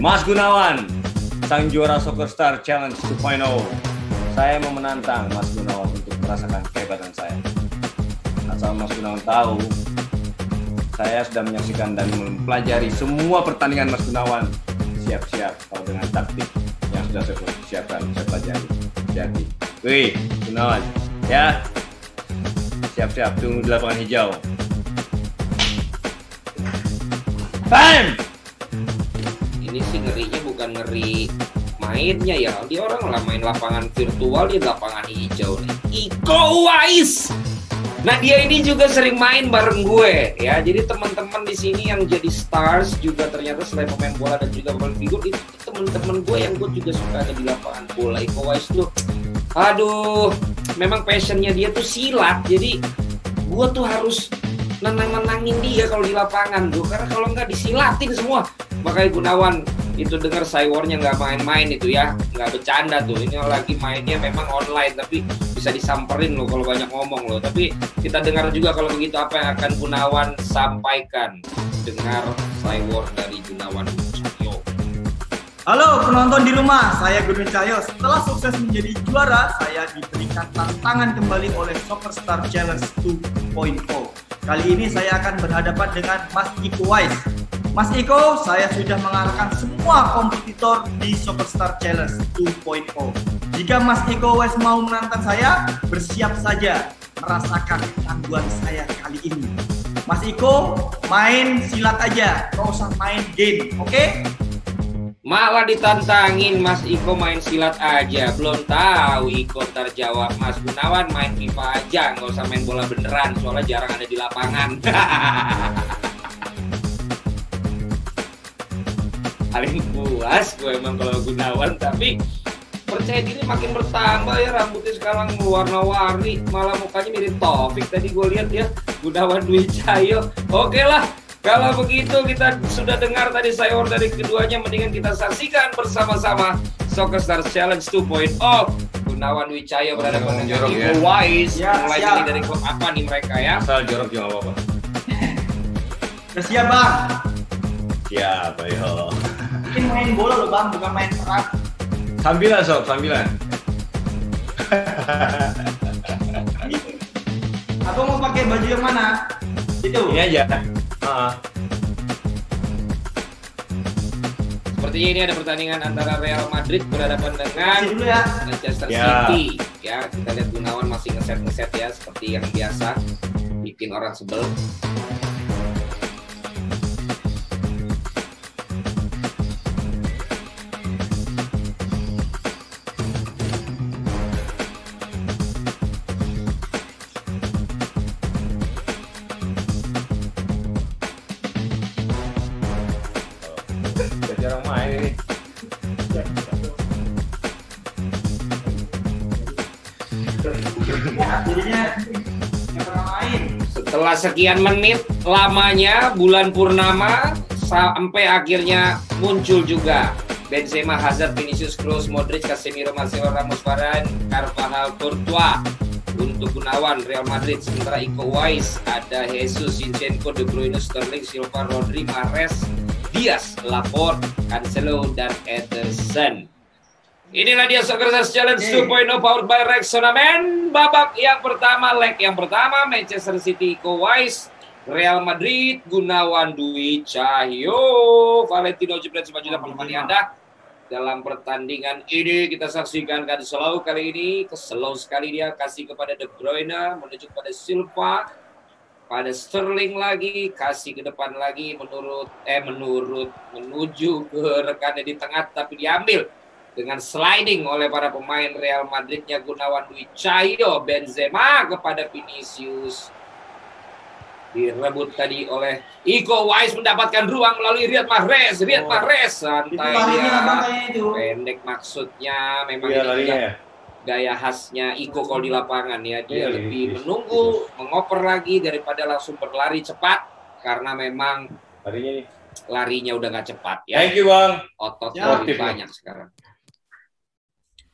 Mas Gunawan, sang juara Soccer Star Challenge 2.0. Saya mau menantang Mas Gunawan untuk merasakan kehebatan saya. Asal Mas Gunawan tahu, saya sudah menyaksikan dan mempelajari semua pertandingan Mas Gunawan. Siap-siap kalau dengan taktik yang sudah saya siapkan, saya pelajari. Jadi, wih, Gunawan, ya. Siap-siap, tunggu di lapangan hijau. Time! Ini sih ngerinya bukan ngeri mainnya ya. Dia orang lah main lapangan virtual, dia lapangan hijau nih. Iko Uwais. Nah dia ini juga sering main bareng gue ya. Jadi teman-teman di sini yang jadi stars juga ternyata selain pemain bola dan juga pemain figur itu teman-teman gue yang gue juga suka ada di lapangan bola. Iko Uwais tuh, aduh, memang passionnya dia tuh silat. Jadi gue tuh harus menangin dia kalau di lapangan tuh, karena kalau nggak disilatin semua. Makanya Gunawan itu dengar Cywornya nggak main-main itu ya, nggak bercanda tuh. Ini lagi mainnya memang online, tapi bisa disamperin loh kalau banyak ngomong loh. Tapi kita dengar juga kalau begitu apa yang akan Gunawan sampaikan. Dengar Cywor dari Gunawan Cahyo. Halo penonton di rumah, saya Gurun Cahyo. Setelah sukses menjadi juara, saya diberikan tantangan kembali oleh Soccer Star Challenge 2.0. Kali ini saya akan berhadapan dengan Mas Iko Uwais. Mas Iko, saya sudah mengalahkan semua kompetitor di Soccer Star Challenge 2.0. Jika Mas Iko Uwais mau menantang saya, bersiap saja merasakan tangguhan saya kali ini. Mas Iko, main silat aja, gak usah main game, oke? Malah ditantangin Mas Iko main silat aja. Belum tahu Iko terjawab, Mas Gunawan main FIFA aja, nggak usah main bola beneran, soalnya jarang ada di lapangan. Paling puas gue emang kalau Gunawan, tapi percaya diri makin bertambah ya. Rambutnya sekarang warna-warni, malah mukanya mirip Taufik tadi gue lihat ya. Gunawan Dwi Cahyo. Oke lah, kalau begitu kita sudah dengar tadi Cywor dari keduanya, mendingan kita saksikan bersama-sama Soccer Star Challenge 2.0. Gunawan Dwi Cahyo berhadapan dengan Iko Uwais. Mulai ini dari klub apa nih mereka ya? Asal jorok juga apa-apa. Siap bang. Siap, ayo. Ini main bola loh bang, bukan main perang. Sambilan sob, sambilan. Aku mau pakai baju yang mana? Itu. Ini aja. Sepertinya ini ada pertandingan antara Real Madrid berhadapan dengan Manchester City. Ya, kita lihat Gunawan masih ngeset ya, seperti yang biasa, bikin orang sebel. Jarang main ini. Jadinya yang pernah main. Setelah sekian menit lamanya bulan purnama, sampai akhirnya muncul juga Benzema, Hazard, Vinicius, Kroos, Modric, Casemiro, Marcelo, Ramos, Varane, Carvajal, Courtois untuk Gunawan Real Madrid. Sementara Iko Uwais ada Jesus, Zinchenko, De Bruyne, Sterling, Silva, Rodri, Mahrez, Diaz, Laporte, Cancelo, dan Ederson. Inilah dia Soccer Star Challenge 2.0 powered by Rexona Men. Babak yang pertama, leg yang pertama, Manchester City Iko Uwais, Real Madrid Gunawan Dwi Cahyo. Valentino Jebret maju dalam menemani Anda dalam pertandingan ini. Kita saksikan kan slow kali ini, slow sekali dia kasih kepada De Bruyne, menuju kepada Silva, pada Sterling lagi, kasih ke depan lagi, menuju ke rekannya di tengah, tapi diambil dengan sliding oleh para pemain Real Madridnya Gunawan Dwi Cahyo. Benzema kepada Vinicius, direbut tadi oleh Iko Uwais, mendapatkan ruang melalui Riyad Mahrez. Santai ya, pendek maksudnya, memang ini gaya khasnya Iko kalau di lapangan ya. Dia lebih menunggu, mengoper lagi daripada langsung berlari cepat, karena memang larinya udah nggak cepat ya. Thank you bang. Ototnya lebih banyak sekarang.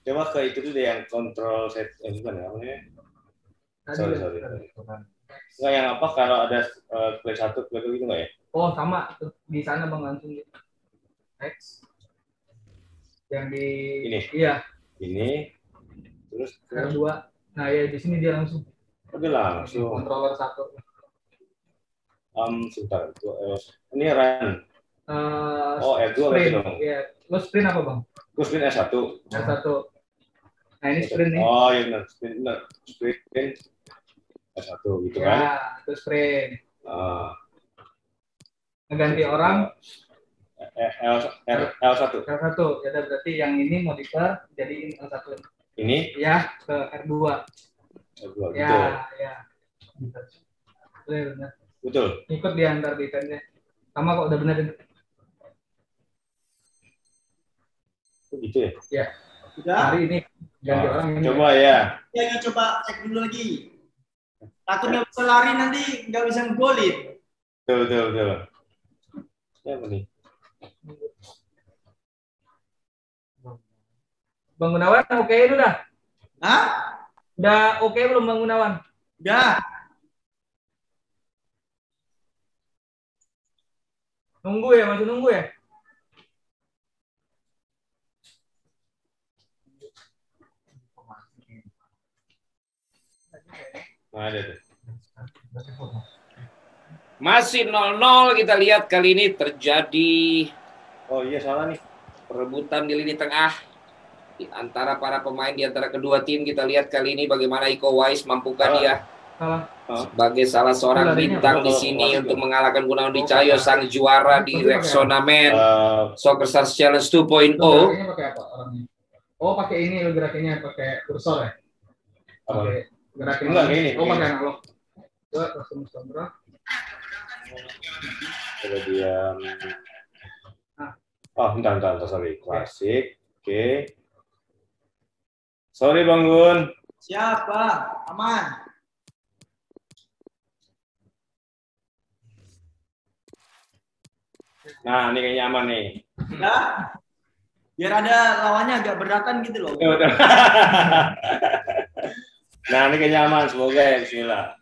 Coba ke itu deh yang kontrol set, bukan ya namanya? Sorry. Enggak yang apa kalau ada play 1, play 2 gitu nggak ya? Oh sama di sana bang, langsung X. Yang di Ini? Iya, Ini. Terus R2. Nah, ya di sini dia langsung. Oke langsung. Controller 1. Sebentar. Ini run. R2 berarti sprint. dong. Iya. Lo sprint apa, Bang? Gue sprint S1. S1. Nah, ini sprint nih. Oh iya benar. Sprint S1 gitu kan. Ya, itu sprint. Ngeganti orang L1. L1. Ya berarti yang ini modifier jadi L1. Ini? Ya, ke R2. R2 Ya, gitu. ya. Benar. Betul. Ikut dia antar defense-nya. Sama kok udah benerin. Gitu ya? Ya. Sudah? Hari ini ganti orang ini. Coba ya. Ya, coba cek dulu lagi. Takut nggak bisa lari nanti nggak bisa ngegolin. Betul. Ya apa nih? Bang Gunawan oke itu dah. Hah? Udah oke belum Bang Gunawan? Udah. Nunggu ya, masih nunggu ya? Ada tuh. Masih 0-0, kita lihat kali ini terjadi Oh iya salah nih. perebutan di lini tengah di antara para pemain di antara kedua tim. Kita lihat kali ini bagaimana Iko Uwais mampukah dia Salah. sebagai salah seorang bintang di sini untuk mengalahkan Gunawan Dwi Cahyo, sang juara di Rexona Men Soccer Stars Challenge 2.0. Gerakinnya pakai apa orangnya? Oh, pakai ini lo gerakinnya pakai kursor ya? Apa? Pakai gerakin. Enggak, kayak ini. Oh, pakai analog. Coba langsung kamera. Coba dia. Oh, bentar, sorry. Klasik. Oke. Sorry Bang Gun. Siapa? Aman. Nah, ini kayaknya aman nih. Ya. Biar ada lawannya agak beratan gitu loh. Ya, udah. Nah, ini kayaknya aman. Semoga ya. Bismillah.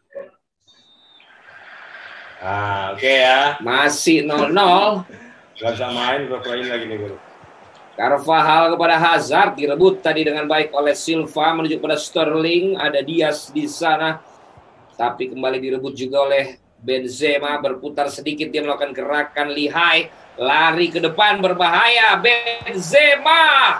Nah, oke ya. Masih 0-0. Gak bisa main, pura-purain lagi nih, Guru. Carvajal kepada Hazard, direbut tadi dengan baik oleh Silva, menuju kepada Sterling. Ada Diaz di sana, tapi kembali direbut juga oleh Benzema. Berputar sedikit, dia melakukan gerakan lihai, lari ke depan, berbahaya. Benzema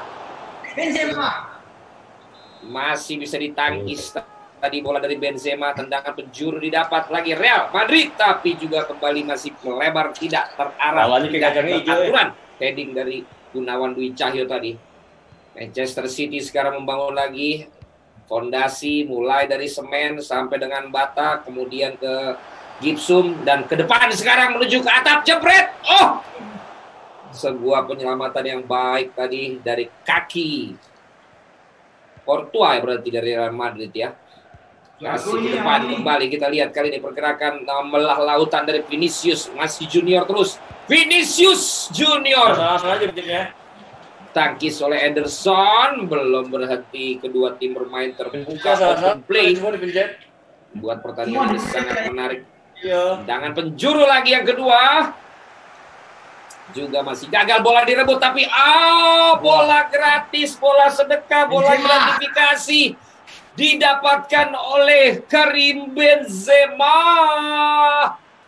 masih bisa ditangkis. Tadi bola dari Benzema, tendangan penjuru didapat lagi Real Madrid, tapi juga kembali masih melebar, tidak terarah, Lawannya kayak tidak kacang hijau, ya. teraturan. Heading dari Gunawan Dwi Cahyo tadi. Manchester City sekarang membangun lagi fondasi, mulai dari semen sampai dengan bata, kemudian ke gipsum, dan ke depan sekarang menuju ke atap, jebret. Oh, sebuah penyelamatan yang baik tadi dari kaki Courtois, berarti dari Real Madrid ya. Kasih ke depan kembali, kita lihat kali ini pergerakan melah lautan dari Vinicius, masih junior terus. Vinicius Junior. Salah aja ya. Tangkis oleh Ederson, belum berhenti, kedua tim bermain terbuka, open play. Buat pertandingan ini sangat menarik. Tendangan penjuru lagi yang kedua. Juga masih gagal, bola direbut, tapi bola gratis, bola sedekah, bola gratifikasi didapatkan oleh Karim Benzema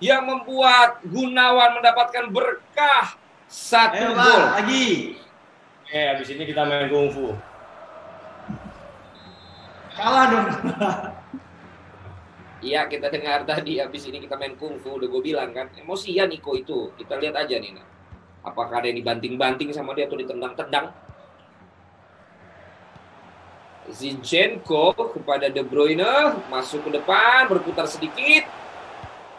yang membuat Gunawan mendapatkan berkah 1 gol. Lagi. Habis ini kita main kungfu. Kalah dong. Iya, kita dengar tadi habis ini kita main kungfu, udah gue bilang kan. Emosian Iko itu. Kita lihat aja nih. Apakah ada yang dibanting-banting sama dia atau ditendang-tendang. Zinchenko kepada De Bruyne, masuk ke depan, berputar sedikit.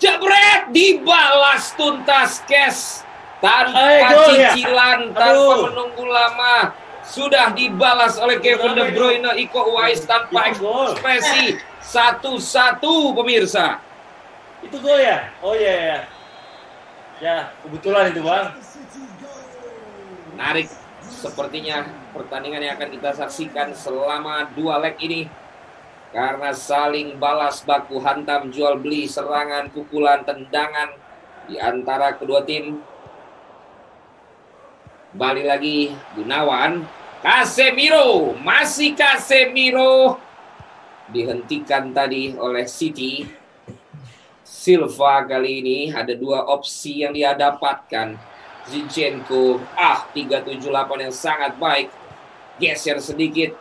Jebret, dibalas tuntas cash. Tanpa cicilan, tanpa menunggu lama. Sudah dibalas oleh Kevin De Bruyne. Iko Uwais tanpa ekspresi. 1-1 pemirsa. Itu gol ya? Oh iya. Ya, kebetulan itu Bang. Menarik sepertinya pertandingan yang akan kita saksikan selama 2 leg ini. Karena saling balas baku hantam, jual beli, serangan, pukulan, tendangan di antara kedua tim. Balik lagi Gunawan Casemiro, masih Casemiro. Dihentikan tadi oleh City. Silva kali ini ada 2 opsi yang dia dapatkan. Zinchenko, 378 yang sangat baik. Geser sedikit.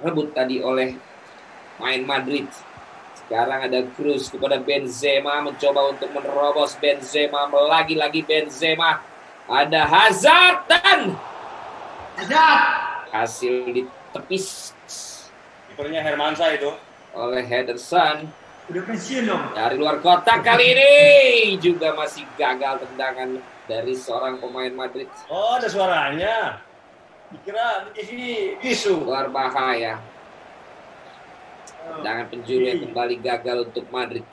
Rebut tadi oleh main Madrid. Sekarang ada Cruz kepada Benzema, mencoba untuk menerobos Benzema, lagi-lagi Benzema. Ada Hazard dan hasil ditepis Kipernya Hermansa itu oleh Henderson. Udah pensiun dong. Dari luar kotak kali ini juga masih gagal tendangan dari seorang pemain Madrid. Oh, ada suaranya. Dikira di sini bisu. Luar bahaya. Tendangan penjuru yang kembali gagal untuk Madrid.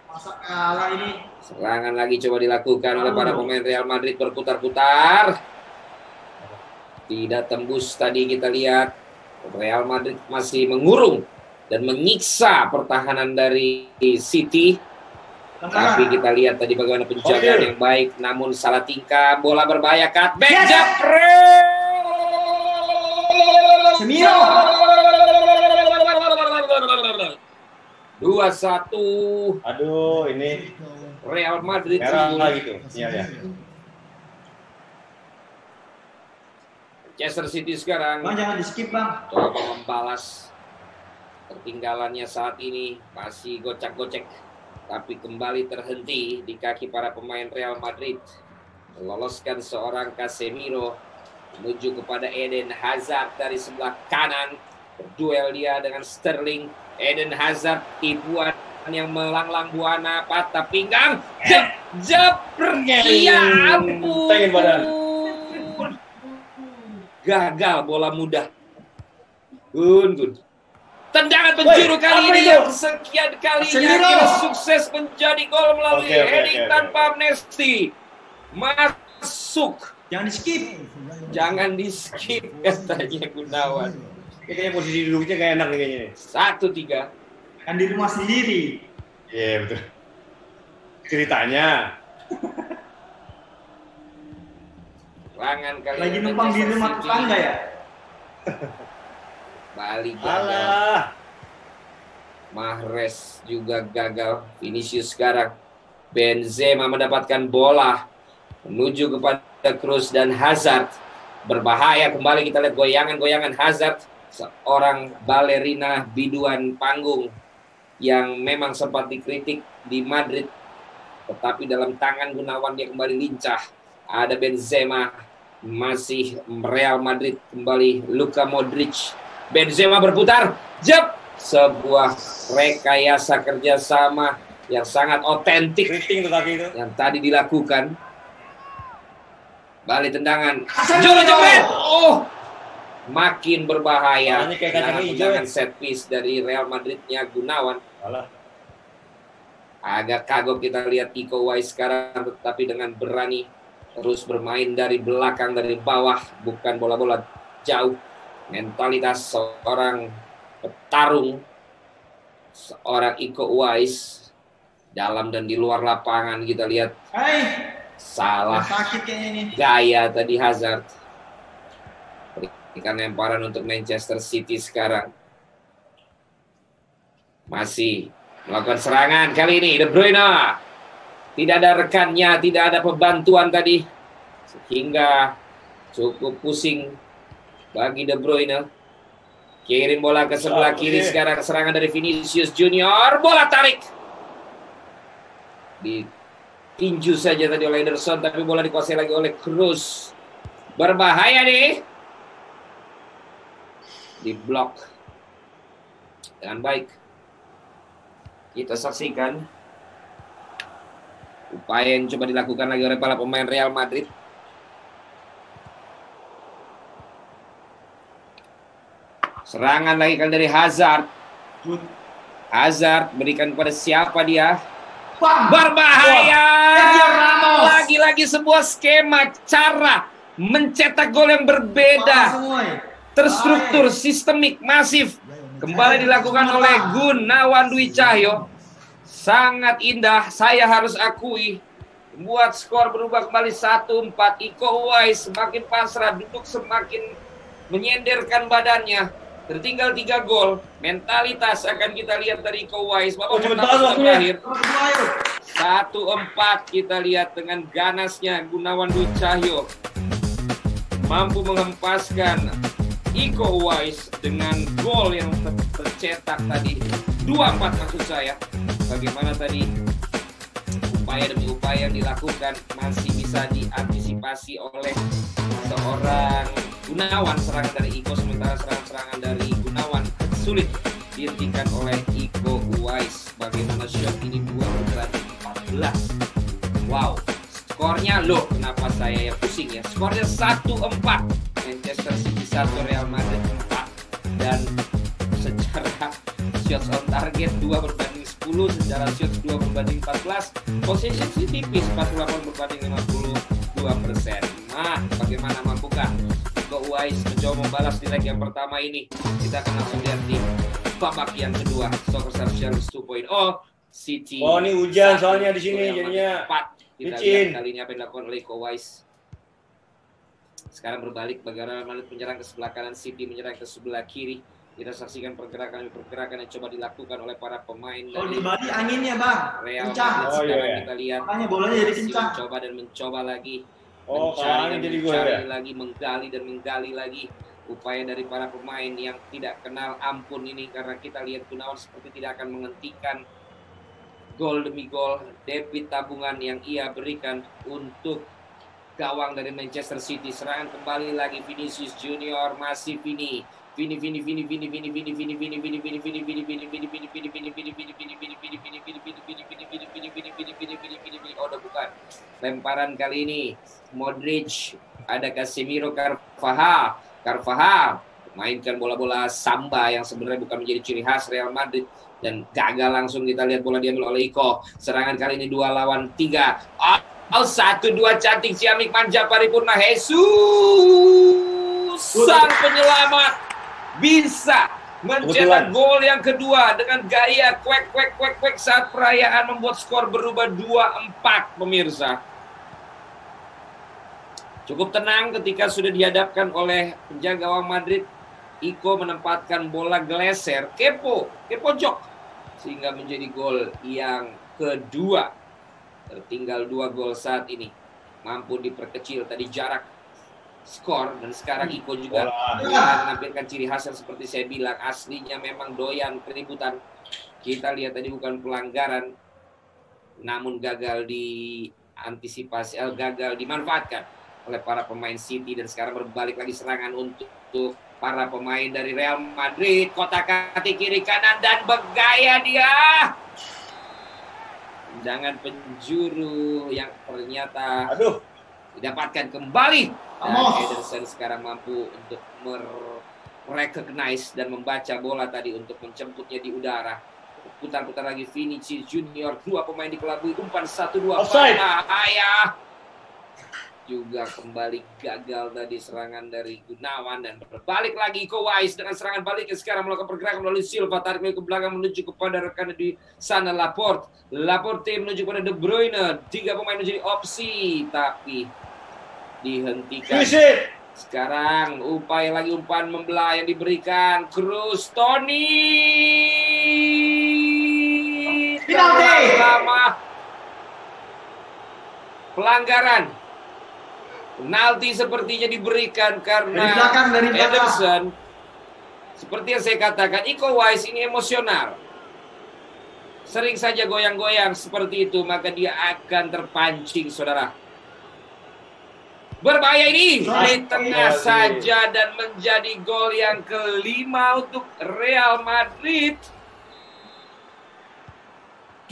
Masa kalah ini. Serangan lagi coba dilakukan oleh para pemain Real Madrid, berputar-putar. Tidak tembus tadi kita lihat. Real Madrid masih mengurung dan menyiksa pertahanan dari City. Tapi kita lihat tadi bagaimana penjagaan yang baik, namun salah tingkah, bola berbahaya, cutback, Japre. Semiro. 2-1. Aduh, ini Real Madrid merah gitu. Iya, ya. Manchester City sekarang Bang, jangan di-skip, Bang. coba membalas ketinggalannya saat ini, masih gocek-gocek, tapi kembali terhenti di kaki para pemain Real Madrid. Meloloskan seorang Casemiro menuju kepada Eden Hazard dari sebelah kanan. Berduel dia dengan Sterling. Eden Hazard, tipuan yang melanglang buana, patah pinggang. Ya ampun. Gagal bola mudah. Gun. Tendangan penjuru kali ini yang sekian kalinya akhirnya sukses menjadi gol melalui heading tanpa amnesti. Masuk. Jangan di skip katanya Gunawan. Kayaknya posisi duduknya kayak enak nih kayaknya. 1-3. Kan di rumah sendiri. Iya, betul. Ceritanya. Serangan kali Lagi ini numpang di Manchester rumah City. tetangga ya? Bali gagal. Alah. Mahrez juga gagal. Vinicius sekarang. Benzema mendapatkan bola menuju kepada Cruz dan Hazard. Berbahaya kembali, kita lihat goyangan-goyangan Hazard, seorang balerina biduan panggung yang memang sempat dikritik di Madrid, tetapi dalam tangan Gunawan dia kembali lincah. Ada Benzema, masih Real Madrid kembali, Luka Modric. Benzema berputar, sebuah rekayasa kerjasama yang sangat otentik yang tadi dilakukan. Balik tendangan, juru jepret, makin berbahaya. Tendangan set piece dari Real Madridnya Gunawan. Agak kagok kita lihat Iko Uwais sekarang, tetapi dengan berani terus bermain dari belakang, dari bawah, bukan bola-bola jauh. Mentalitas seorang petarung, seorang Iko Uwais, dalam dan di luar lapangan kita lihat. Salah gaya tadi Hazard. Berikan lemparan untuk Manchester City sekarang. Masih melakukan serangan kali ini De Bruyne. Tidak ada rekannya, tidak ada pembantuan tadi, sehingga cukup pusing bagi De Bruyne. Kirim bola ke sebelah kiri sekarang, serangan dari Vinicius Junior, bola tarik. Ditinju saja tadi oleh Henderson, tapi bola dikuasai lagi oleh Cruz. Berbahaya nih. Diblok dengan baik. Kita saksikan upaya yang coba dilakukan lagi oleh para pemain Real Madrid. Serangan lagi kali dari Hazard. Hazard berikan kepada siapa dia? Berbahaya. Lagi-lagi sebuah skema, cara mencetak gol yang berbeda, terstruktur, sistemik, masif. Kembali dilakukan oleh Gunawan Dwi Cahyo. Sangat indah, saya harus akui. Buat skor berubah kembali 1-4. Iko Uwais semakin pasrah, duduk semakin menyenderkan badannya. Tertinggal 3 gol. Mentalitas akan kita lihat dari Iko Uwais. Babak pertama sudah berakhir. 1-4 kita lihat dengan ganasnya Gunawan Dwi Cahyo mampu menghempaskan Iko Uwais dengan gol yang tercetak tadi. 2-4 maksud saya. Bagaimana tadi upaya demi upaya yang dilakukan masih bisa diantisipasi oleh seorang Gunawan. Serangan dari Iko, sementara serangan dari Gunawan sulit dihentikan oleh Iko Uwais. Bagaimana shot ini 2 berbanding 14. Wow, skornya loh, kenapa saya yang pusing ya. Skornya 1-4. Manchester City 1, Real Madrid 4. Dan secara shots on target 2 berbanding 10, secara shots 2 berbanding 14. Possession sih tipis, 48 berbanding 52%. Nah, bagaimana mampukah Iko Uwais mencoba membalas di leg yang pertama ini? Kita akan langsung lihat di babak yang kedua. Soccer Challenge 2.0. City. Oh, ini hujan soalnya di sini jadinya. Kita lihat kali ini apa yang dilakukan oleh Iko Uwais. Sekarang berbalik, bagaimana Madrid menyerang ke sebelah kanan, City menyerang ke sebelah kiri. Kita saksikan pergerakan yang coba dilakukan oleh para pemain. Oh, di Bali anginnya, Bang. Real Kencang. Madrid sekarang kita lihat. Makanya bolanya jadi kencang. Mencoba dan mencoba lagi. Oh, mencari dan jadi mencari lagi, menggali dan menggali lagi. Upaya dari para pemain yang tidak kenal ampun ini, karena kita lihat Gunawan seperti tidak akan menghentikan gol demi gol debit tabungan yang ia berikan untuk gawang dari Manchester City. Serangan kembali lagi Vinicius Junior, masih Vini. Oh, bukan. Lemparan kali ini Modric, ada Casemiro, Carvajal mainkan bola-bola samba yang sebenarnya bukan menjadi ciri khas Real Madrid, dan gagal langsung. Kita lihat bola diambil oleh Iko. Serangan kali ini 2 lawan 3. Oh, 1-2 cantik ciamik manja paripurna. Jesus sang penyelamat bisa mencetak gol yang kedua dengan gaya kwek saat perayaan, membuat skor berubah 2-4 pemirsa. Cukup tenang ketika sudah dihadapkan oleh penjaga gawang Madrid. Iko menempatkan bola geleser ke pojok sehingga menjadi gol yang kedua. Tertinggal 2 gol saat ini. Mampu diperkecil tadi jarak skor, dan sekarang Iko juga menampilkan ciri khas yang seperti saya bilang, aslinya memang doyan keributan. Kita lihat tadi bukan pelanggaran, namun gagal diantisipasi, gagal dimanfaatkan oleh para pemain City, dan sekarang berbalik lagi serangan untuk para pemain dari Real Madrid. Kotak-katik kiri kanan dan bergaya dia. Tendangan penjuru yang ternyata didapatkan kembali. Dan Ederson sekarang mampu untuk merecognize dan membaca bola tadi untuk menjemputnya di udara. Putar-putar lagi Vinicius Junior. 2 pemain dikelabui, umpan 1-2. Ayah. Juga kembali gagal tadi serangan dari Gunawan, dan berbalik lagi Iko Uwais dengan serangan balik yang sekarang melakukan pergerakan melalui Silva, tarik ke belakang menuju kepada rekan di sana Laporte menuju kepada De Bruyne. 3 pemain menjadi opsi tapi dihentikan. Sekarang upaya lagi umpan membelah yang diberikan Cruz, Toni lama pelanggaran. Penalti sepertinya diberikan karena dari belakang. Ederson. Seperti yang saya katakan, Iko Uwais ini emosional. Sering saja goyang-goyang seperti itu, maka dia akan terpancing, saudara. Berbahaya ini di tengah saja, dan menjadi gol yang kelima untuk Real Madrid.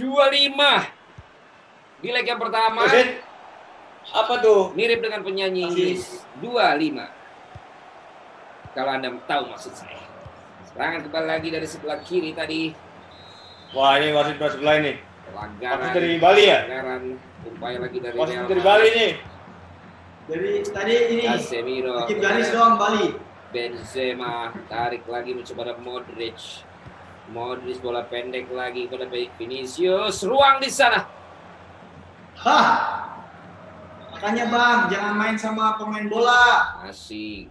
2-5 di leg yang pertama. Apa tuh? Mirip dengan penyanyi Inggris. 2-5. Kalau Anda tahu maksud saya. Serangan kembali lagi dari sebelah kiri tadi. Wah, ini wasit sebelah ini. Pelanggaran dari Bali ya? Pelanggaran upaya lagi dari wasit Real dari Madrid. Bali nih. Dari tadi ini Casemiro. bikin garis doang Bali. Benzema tarik lagi mencoba ada Modric. Modric bola pendek lagi kepada Vinicius. Ruang di sana. Hah. Makanya Bang, jangan main sama pemain bola. Masih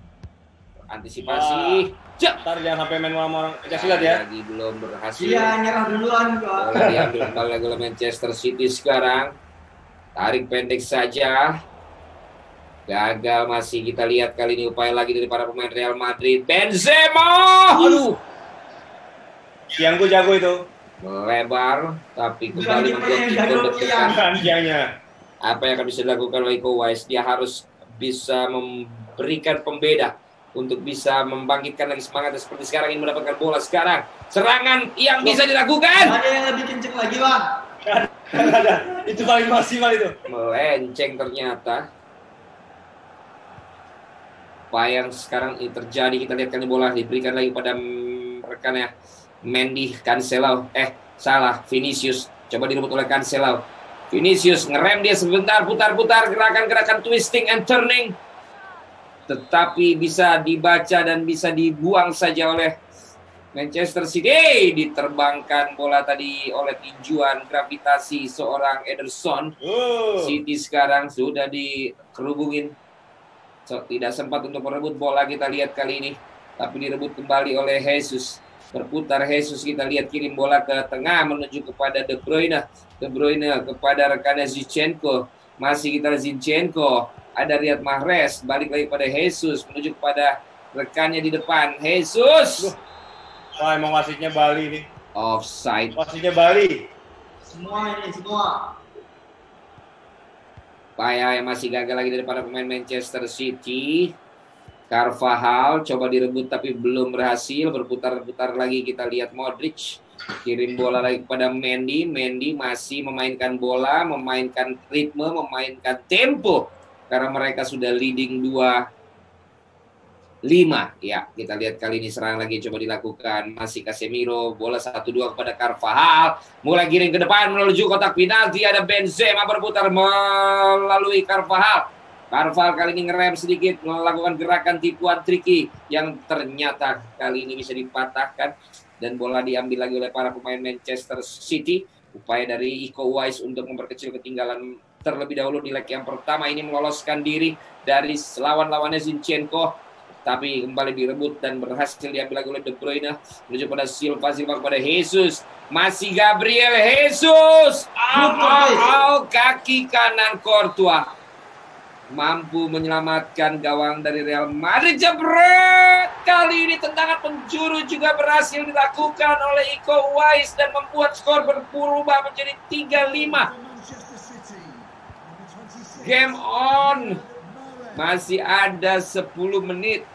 antisipasi. Ntar jangan sampai main sama orang pencak ya. Lagi belum berhasil. Iya, nyerah duluan Bang. Bola diambil kembali oleh Manchester City sekarang. Tarik pendek saja. Gagal masih kita lihat kali ini upaya lagi dari para pemain Real Madrid. Benzema! Aduh. Yang gue jago itu. Melebar, tapi kembali membuat Iko deg-degan. Apa yang akan bisa dilakukan oleh Iko Uwais? Dia harus bisa memberikan pembeda untuk bisa membangkitkan lagi semangatnya seperti sekarang ini mendapatkan bola sekarang. Serangan yang bisa dilakukan. Ada yang lebih kenceng lagi Bang. Ada. Itu paling maksimal itu. Melenceng ternyata. Apa yang sekarang ini terjadi, kita lihat kali bola diberikan lagi pada rekannya Mendy, Cancelo. Salah, Vinicius. Coba direbut oleh Cancelo. Vinicius ngerem dia sebentar, putar-putar, gerakan-gerakan twisting and turning. Tetapi bisa dibaca dan bisa dibuang saja oleh Manchester City. Diterbangkan bola tadi oleh tinjuan gravitasi seorang Ederson. City sekarang sudah dikerubungin. Tidak sempat untuk merebut bola, kita lihat kali ini. Tapi direbut kembali oleh Jesus. Berputar Jesus, kita lihat kirim bola ke tengah menuju kepada De Bruyne. De Bruyne kepada rekannya Zinchenko. Masih kita Zinchenko. Ada Riyad Mahrez, balik lagi pada Jesus menuju kepada rekannya di depan. Jesus. Wah, emang wasitnya Bali nih. Offside. Wasitnya Bali. Semua ini semua. Upaya yang masih gagal lagi daripada pemain Manchester City. Carvajal coba direbut tapi belum berhasil. Berputar-putar lagi, kita lihat Modric kirim bola lagi kepada Mendy. Mendy masih memainkan bola, memainkan ritme, memainkan tempo karena mereka sudah leading 2-5. Ya, kita lihat kali ini serangan lagi coba dilakukan. Masih Casemiro, bola 1-2 kepada Carvajal. Mulai giring ke depan menuju kotak penalti, ada Benzema berputar melalui Carvajal. Carvajal kali ini ngerem sedikit, melakukan gerakan tipuan tricky yang ternyata kali ini bisa dipatahkan dan bola diambil lagi oleh para pemain Manchester City. Upaya dari Iko Uwais untuk memperkecil ketinggalan terlebih dahulu di leg yang pertama ini, meloloskan diri dari lawan-lawannya Zinchenko, tapi kembali direbut dan berhasil diambil lagi oleh De Bruyne menuju pada Silva kepada Jesus. Masih Gabriel Jesus. Kaki kanan Courtois mampu menyelamatkan gawang dari Real Madrid. Jebret! Kali ini tendangan penjuru juga berhasil dilakukan oleh Iko Uwais dan membuat skor berubah menjadi 3-5. Game on. Masih ada 10 menit.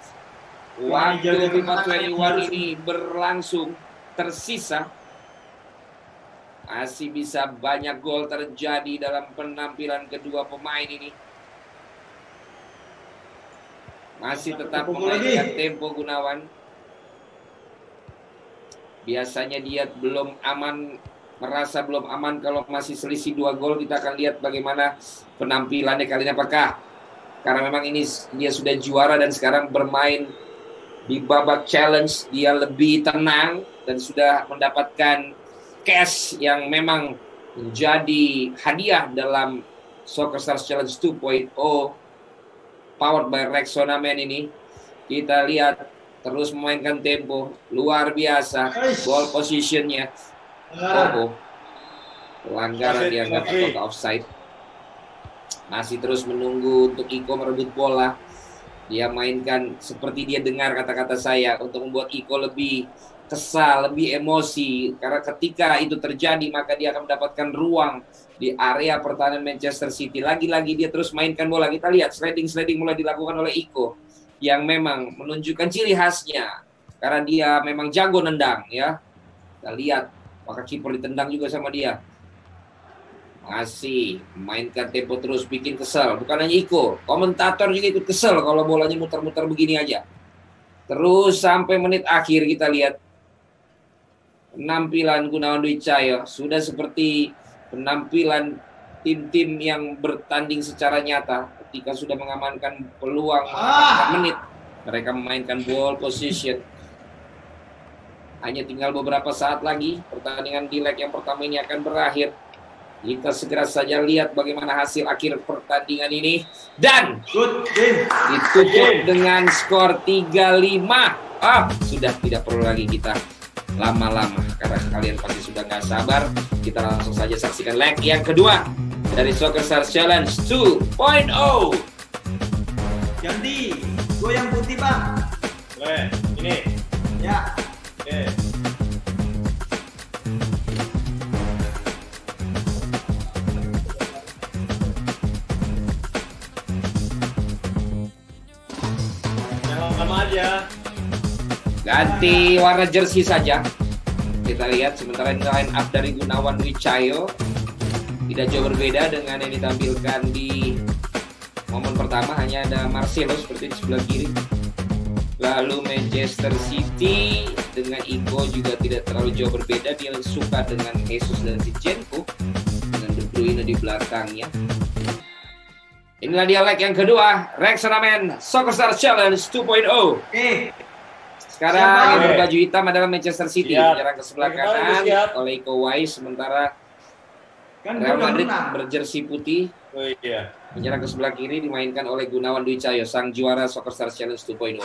Waktu FIFA 21 ini berlangsung tersisa. Masih bisa banyak gol terjadi dalam penampilan kedua pemain ini. Masih tetap memainkan tempo Gunawan. Biasanya dia belum aman, merasa belum aman kalau masih selisih 2 gol. Kita akan lihat bagaimana penampilannya kali ini. Apakah karena memang ini dia sudah juara dan sekarang bermain di babak challenge, dia lebih tenang dan sudah mendapatkan cash yang memang menjadi hadiah dalam Soccer Stars Challenge 2.0 powered by Rexona Man ini. Kita lihat terus memainkan tempo luar biasa. Ball positionnya pelanggaran dianggap apakah offside. Masih terus menunggu untuk Iko merebut bola. Dia mainkan seperti dia dengar kata-kata saya untuk membuat Iko lebih kesal, lebih emosi. Karena ketika itu terjadi maka dia akan mendapatkan ruang di area pertahanan Manchester City. Lagi-lagi dia terus mainkan bola. Kita lihat sliding mulai dilakukan oleh Iko yang memang menunjukkan ciri khasnya karena dia memang jago nendang ya. Kita lihat maka kiper ditendang juga sama dia. Masih mainkan tempo terus, bikin kesel. Bukan hanya Iko, komentator juga ikut kesel kalau bolanya muter-muter begini aja. Terus sampai menit akhir kita lihat penampilan Gunawan Dwi Cahyo sudah seperti penampilan tim-tim yang bertanding secara nyata. Ketika sudah mengamankan peluang, mengamankan menit, mereka memainkan ball position. Hanya tinggal beberapa saat lagi pertandingan di leg yang pertama ini akan berakhir. Kita segera saja lihat bagaimana hasil akhir pertandingan ini. Dan Good game. ditutup dengan skor 3-5. Sudah tidak perlu lagi kita lama-lama karena kalian pasti sudah nggak sabar. Kita langsung saja saksikan leg yang kedua dari Soccer Stars Challenge 2.0. Ganti. Gue yang putih, Bang. Boleh, ini. Ya. Oke. Yang lama aja. Ganti warna jersey saja. Kita lihat sementara ini line up dari Gunawan Dwi Cahyo tidak jauh berbeda dengan yang ditampilkan di momen pertama. Hanya ada Marcelo seperti di sebelah kiri. Lalu Manchester City dengan Iko juga tidak terlalu jauh berbeda. Dia suka dengan Jesus dan Zinchenko dengan De Bruyne di belakangnya. Inilah dia leg yang kedua, Reksenamen Soccer Stars Challenge 2.0. Oke. Sekarang Siap, yang Bang. berbaju hitam adalah Manchester City. Siap. Menyerang ke sebelah Bagaimana kanan itu siap? oleh Iko Uwais. Sementara Kan gue Real udah Madrid menang. berjersey putih. Oh iya. Menyerang ke sebelah kiri dimainkan oleh Gunawan Dwi Cahyo, sang juara Soccer Stars Challenge 2.0.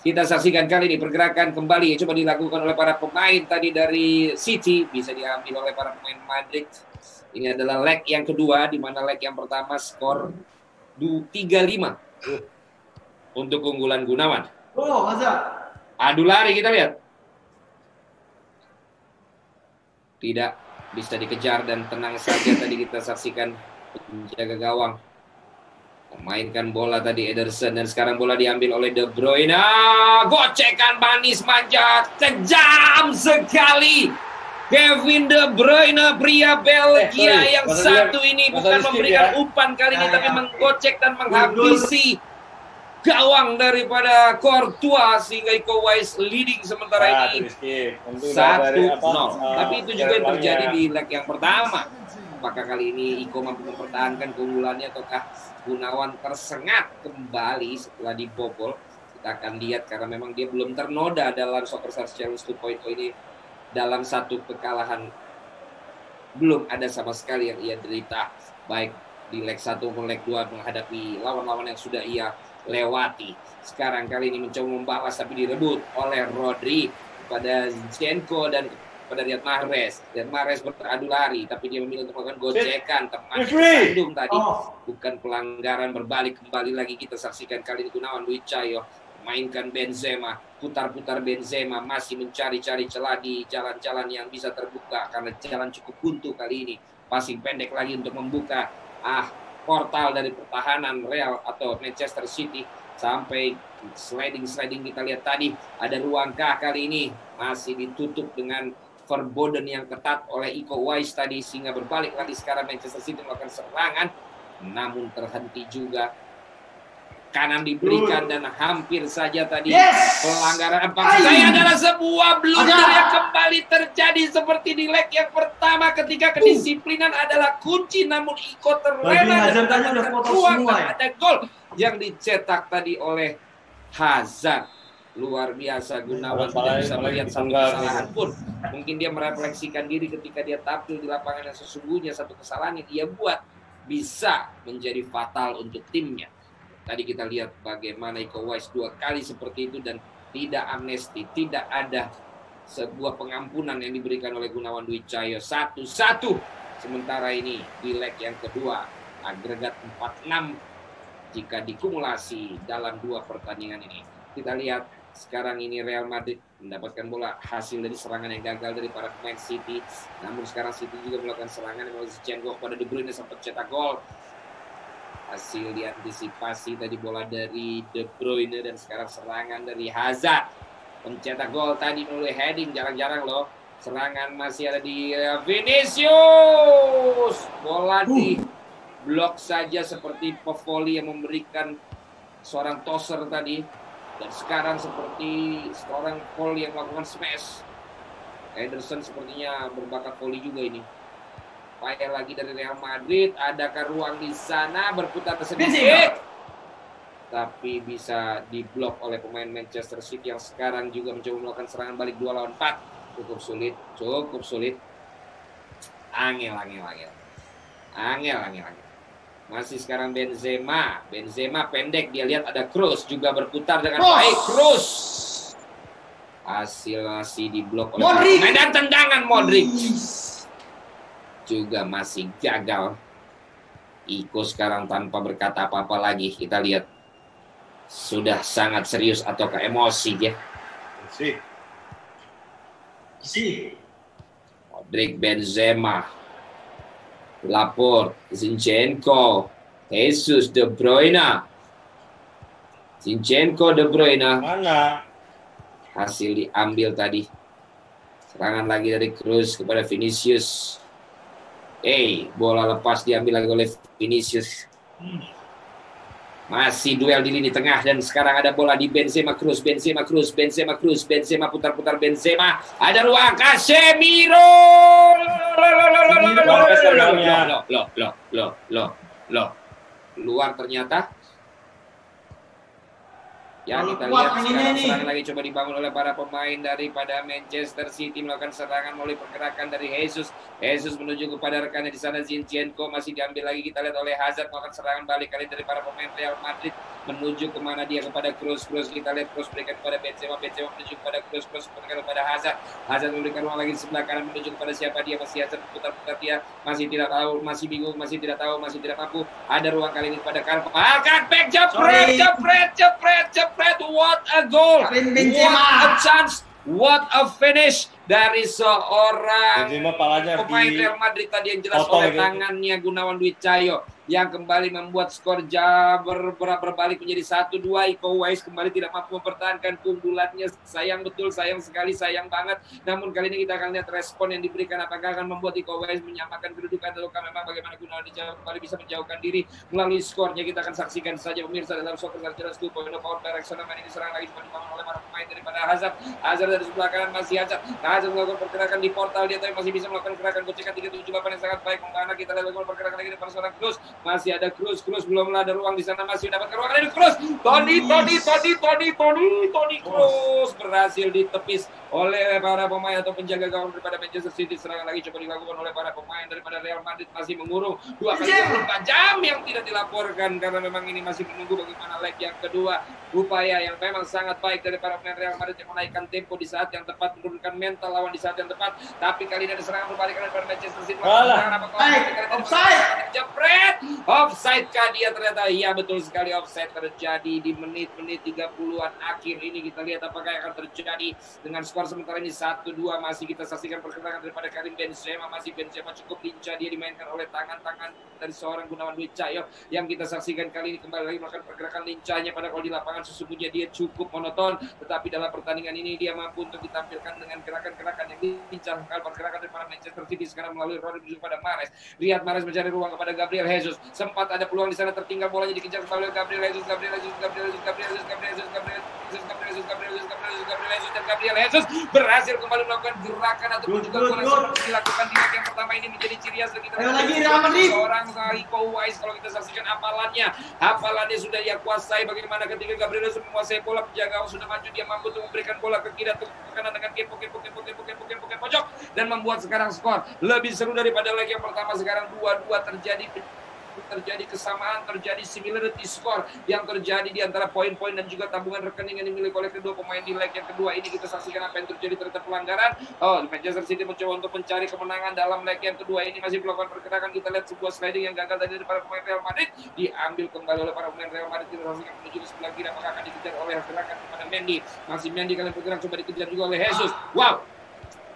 Kita saksikan kali ini pergerakan kembali coba dilakukan oleh para pemain tadi dari City, bisa diambil oleh para pemain Madrid. Ini adalah leg yang kedua, di mana leg yang pertama skor 3-5 untuk keunggulan Gunawan. Oh, masa? Adu lari kita lihat. Tidak bisa dikejar dan tenang saja tadi kita saksikan penjaga gawang memainkan bola tadi Ederson dan sekarang bola diambil oleh De Bruyne. Gocekan manis manja, kejam sekali. Kevin De Bruyne, pria Belgia sorry. yang Masa satu dia- ini masa bukan di skip memberikan ya? umpan kali ini Ya, tapi ya. menggocek dan menghabisi gawang daripada Courtois sehingga Iko Uwais leading sementara ini Rizky. Tentu 1-0. Tapi itu juga yang jalan terjadi langnya. di leg yang pertama. Apakah kali ini Iko mampu mempertahankan keunggulannya ataukah Gunawan tersengat kembali setelah dibobol? Kita akan lihat karena memang dia belum ternoda dalam Soccer Stars Challenge 2.0 ini. Dalam satu kekalahan belum ada sama sekali yang ia derita, baik di leg 1 maupun leg 2 menghadapi lawan-lawan yang sudah ia lewati. Sekarang kali ini mencoba membalas tapi direbut oleh Rodri kepada Zinchenko dan kepada Riyad Mahrez. Riyad Mahrez beradu lari tapi dia memilih untuk melakukan gocekan teman sandung tadi. Oh. Bukan pelanggaran, berbalik kembali lagi kita saksikan kali ini Gunawan Dwi Cahyo mainkan Benzema, putar-putar Benzema masih mencari-cari celah di jalan-jalan yang bisa terbuka karena jalan cukup buntu kali ini. Passing pendek lagi untuk membuka portal dari pertahanan Real atau Manchester City sampai sliding kita lihat tadi ada ruangkah kali ini masih ditutup dengan Verboden yang ketat oleh Iko Uwais tadi sehingga berbalik lagi sekarang Manchester City melakukan serangan namun terhenti juga. Kanan diberikan dan hampir saja tadi pelanggaran. Apakah saya adalah sebuah blunder yang kembali terjadi seperti di leg yang pertama ketika kedisiplinan adalah kunci namun Iko terlena dan mendapatkan ruang dan ada gol yang dicetak tadi oleh Hazard. Luar biasa Gunawan tidak bisa melihat satu kesalahan pun. Mungkin dia merefleksikan diri ketika dia tampil di lapangan yang sesungguhnya satu kesalahan yang dia buat bisa menjadi fatal untuk timnya. Tadi kita lihat bagaimana Iko Uwais 2 kali seperti itu dan tidak amnesti, tidak ada sebuah pengampunan yang diberikan oleh Gunawan Dwi Cahyo. 1-1. Sementara ini di leg yang kedua agregat 4-6 jika dikumulasi dalam 2 pertandingan ini. Kita lihat sekarang ini Real Madrid mendapatkan bola hasil dari serangan yang gagal dari para pemain City. Namun sekarang City juga melakukan serangan yang oleh Zinchenko kepada De Bruyne sempat cetak gol. Hasil diantisipasi tadi bola dari De Bruyne dan sekarang serangan dari Hazard. Pencetak gol tadi melalui heading, jarang-jarang loh. Serangan masih ada di Vinicius. Bola di blok saja seperti Povoli yang memberikan seorang tosser tadi. Dan sekarang seperti seorang volley yang melakukan smash. Ederson sepertinya berbakat volley juga ini. Payah lagi dari Real Madrid, adakah ruang di sana berputar sedikit tapi bisa diblok oleh pemain Manchester City yang sekarang juga mencoba melakukan serangan balik 2 lawan 4. Cukup sulit angel. Angel. Masih sekarang Benzema pendek, dia lihat ada Kroos juga berputar dengan baik. Kroos hasil masih diblok oleh Modric. pemain, dan tendangan Modric juga masih gagal. Iko sekarang tanpa berkata apa-apa lagi, kita lihat sudah sangat serius atau ke emosi dia. Modric, Benzema, Laporte, Zinchenko, Jesus, De Bruyne. Zinchenko, De Bruyne. Mana? Hasil diambil tadi. Serangan lagi dari Kroos kepada Vinicius. Bola lepas diambil lagi oleh Vinicius. Masih duel di lini tengah dan sekarang ada bola di Benzema Kroos. Benzema putar-putar Benzema. Ada ruang Casemiro. Loh. Luar ternyata. Ya, kita lihat serangan lagi coba dibangun oleh para pemain daripada Manchester City, melakukan serangan melalui pergerakan dari Jesus menuju kepada rekannya di sana. Zinchenko masih diambil lagi, kita lihat oleh Hazard, melakukan serangan balik kali dari para pemain Real Madrid menuju kemana dia, kepada Kroos. Kita lihat Kroos berikan kepada Benzema menuju kepada Kroos berikan kepada Hazard memberikan ruang lagi di sebelah kanan menuju kepada siapa dia, masih Hazard putar-putar dia, masih tidak tahu, masih bingung, masih tidak tahu, masih tidak mampu. Ada ruang kali ini kepada Carvajal, cutback, jepret. What a goal! What a chance! What a finish dari seorang pemain Real Madrid tadi yang jelas oleh tangannya Gunawan Dwi Cahyo yang kembali membuat skor berbalik menjadi 1-2. Iko Uwais kembali tidak mampu mempertahankan keunggulannya. Sayang betul, sayang sekali, sayang banget. Namun kali ini kita akan lihat respon yang diberikan, apakah akan membuat Iko Uwais menyamakan kedudukan ataukah memang bagaimana Gunawan Dwi Cahyo kembali bisa menjauhkan diri melalui skornya. Kita akan saksikan saja pemirsa dalam Soccer Sarjana 2.0 Power Direction. Ini diserang lagi dibangun oleh para pemain daripada Hazard dari sebelah kanan, masih Hazard melakukan pergerakan di portal dia, tapi masih bisa melakukan gerakan gocekan 378 yang sangat baik. Kemana kita lihat pergerakan lagi dari seorang Kroos. Masih ada Kroos belumlah ada ruang di sana, masih dapat ruang dari Kroos. Toni Kroos berhasil ditepis oleh para pemain atau penjaga gawang daripada Manchester City. Serangan lagi coba dilakukan oleh para pemain daripada Real Madrid, masih mengurung 2 kali 24 jam yang tidak dilaporkan karena memang ini masih menunggu bagaimana leg yang kedua. Upaya yang memang sangat baik dari para pemain Real Madrid yang menaikkan tempo di saat yang tepat, menurunkan mental lawan di saat yang tepat. Tapi kali ini ada serangan berbalik dari Manchester City. Offside kah dia ternyata? Iya, betul sekali, offside terjadi di menit-menit 30-an akhir ini. Kita lihat apakah yang akan terjadi dengan skor sementara ini 1-2. Masih kita saksikan pergerakan daripada Karim Benzema. Masih Benzema cukup lincah, dia dimainkan oleh tangan-tangan dari seorang Gunawan Dwi Cahyo yang kita saksikan kali ini kembali lagi melakukan pergerakan lincahnya. Pada kalau di lapangan sesungguhnya dia cukup monoton, tetapi dalam pertandingan ini dia mampu untuk ditampilkan dengan gerakan-gerakan yang lincah. Pergerakan daripada Manchester City sekarang melalui Rodri menuju pada Mahrez. Riyad Mahrez mencari ruang kepada Gabriel Jesus. Sempat ada peluang di sana, tertinggal bolanya dikejar kembali oleh Gabriel Jesus dan Gabriel Jesus berhasil kembali melakukan gerakan ataupun juga bola seperti dilakukan di leg yang pertama ini menjadi ciri khas kita. Seorang Iko Uwais kalau kita saksikan hafalannya sudah dia kuasai. Bagaimana ketika Gabriel Jesus menguasai bola, penjaga sudah maju, dia mampu untuk memberikan bola ke kiri atau ke kanan dengan kepo pojok dan membuat sekarang skor lebih seru daripada leg yang pertama. Sekarang 2-2 terjadi kesamaan, terjadi similarity skor yang terjadi di antara poin-poin dan juga tabungan rekening yang dimiliki oleh kedua pemain di leg yang kedua ini. Kita saksikan apa yang terjadi, terhadap pelanggaran. Manchester City mencoba untuk mencari kemenangan dalam leg yang kedua ini, masih melakukan pergerakan. Kita lihat sebuah sliding yang gagal tadi dari para pemain Real Madrid, diambil kembali oleh para pemain Real Madrid. Kita saksikan menuju ke sebelah kiri, apakah akan dikejar oleh gerakan kepada Mendy. Masih Mendy kalian bergerak, coba dikejar juga oleh Jesus. Wow,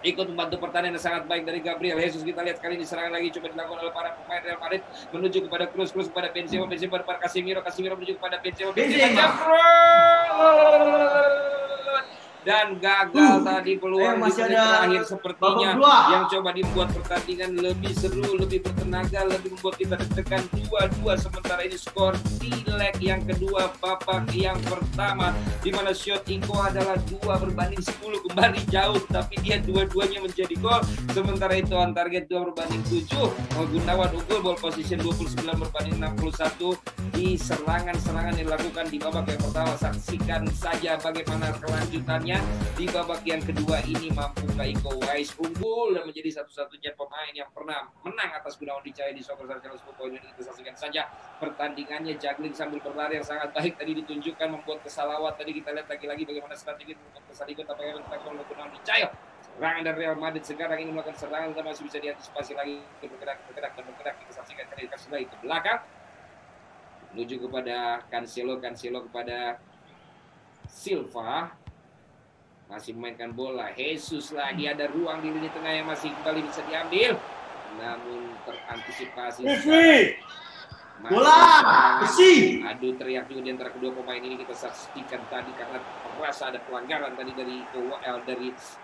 ikut membantu pertandingan yang sangat baik dari Gabriel Jesus. Kita lihat kali ini serangan lagi coba dilakukan oleh para pemain Real Madrid menuju kepada Kroos kepada Benzema kepada Casemiro menuju kepada Benzema dan gagal tadi peluang di menit terakhir sepertinya yang coba dibuat pertandingan lebih seru, lebih bertenaga, lebih membuat kita deg-degan. 2-2 sementara ini skor di leg yang kedua babak yang pertama, di mana shot Iko adalah 2/10 kembali jauh, tapi dia dua-duanya menjadi gol. Sementara itu on target 2/7. Gunawan unggul, ball position 29/61 di serangan-serangan yang dilakukan di babak yang pertama. Saksikan saja bagaimana kelanjutannya. sebenarnya di babak yang kedua ini mampukah Iko Uwais unggul dan menjadi satu-satunya pemain yang pernah menang atas Gunawan Dwi Cahyo di Superstar Challenge 2.0 ini. Kita saksikan saja pertandingannya. Juggling sambil berlari yang sangat baik tadi ditunjukkan, membuat kesalawat. Tadi kita lihat lagi-lagi bagaimana strategi membuat kesaligot apa yang dilakukan oleh Gunawan Dwi Cahyo. Serangan dari Real Madrid sekarang ini melakukan serangan, tapi masih bisa diantisipasi lagi, bergerak. Kita saksikan tadi dikasih lagi ke belakang menuju kepada Cancelo kepada Silva, masih memainkan bola. Jesus lagi, ada ruang di lini tengah yang masih kembali bisa diambil, namun terantisipasi. Bola, besi. Aduh, teriak juga di antara kedua pemain ini. Kita saksikan tadi karena merasa ada pelanggaran tadi dari